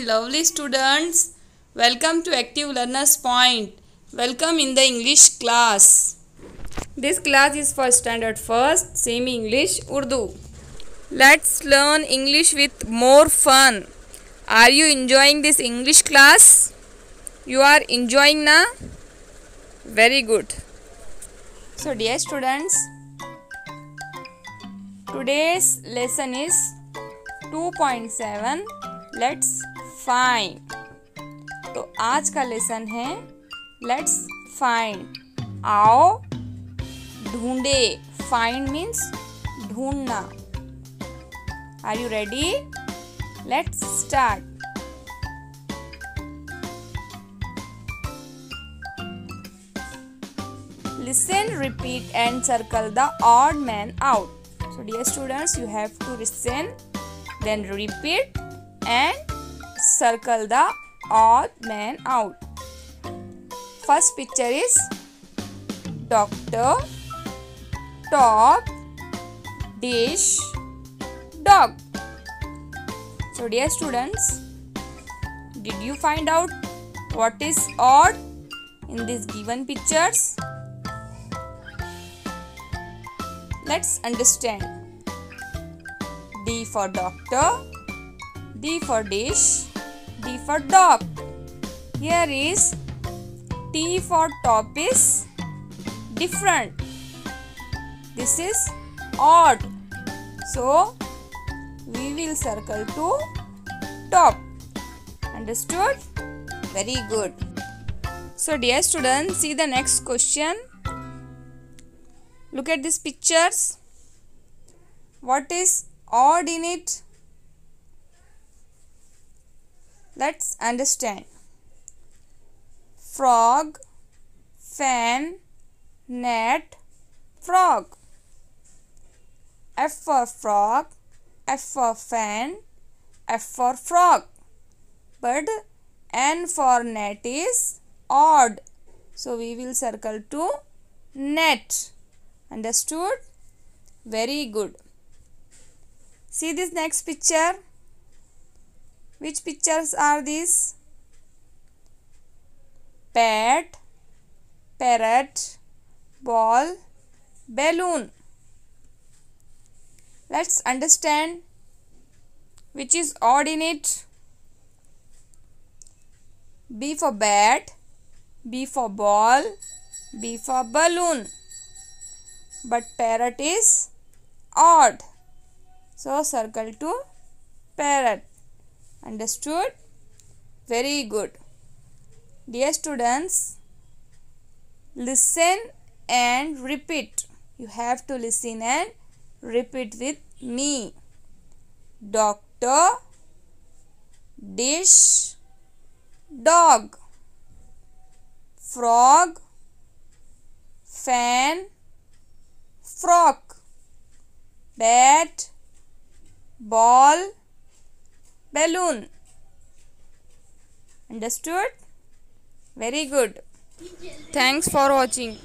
lovely students. Welcome to Active Learners Point. Welcome in the English class. This class is for Standard 1st, Semi-English, Urdu. Let's learn English with more fun. Are you enjoying this English class? You are enjoying now? Very good. So dear students, today's lesson is 2.7. Let's find. तो आज का lesson है Let's find. आओ ढूंढे. Find means ढूंढना. Are you ready? Let's start. Listen, repeat and circle the odd man out. So dear students, you have to listen, then repeat and circle the odd man out. First picture is doctor, top, dish, dog. So dear students, did you find out what is odd in these given pictures? Let's understand. D for doctor, D for dish, D for dog. Here is T for top is different. This is odd. So we will circle to top. Understood? Very good. So dear students, see the next question. Look at these pictures. What is odd in it? Let's understand. Frog, fan, net, frog. F for frog, F for fan, F for frog. But N for net is odd. So we will circle to net. Understood? Very good. See this next picture. Which pictures are these? Pet, parrot, ball, balloon. Let's understand which is odd in it. B for bat, B for ball, B for balloon. But parrot is odd. So circle to parrot. Understood? Very good. Dear students, listen and repeat. You have to listen and repeat with me. Doctor, dish, dog, frog, fan, frock, bat, ball, balloon. Understood? Very good. Thanks for watching.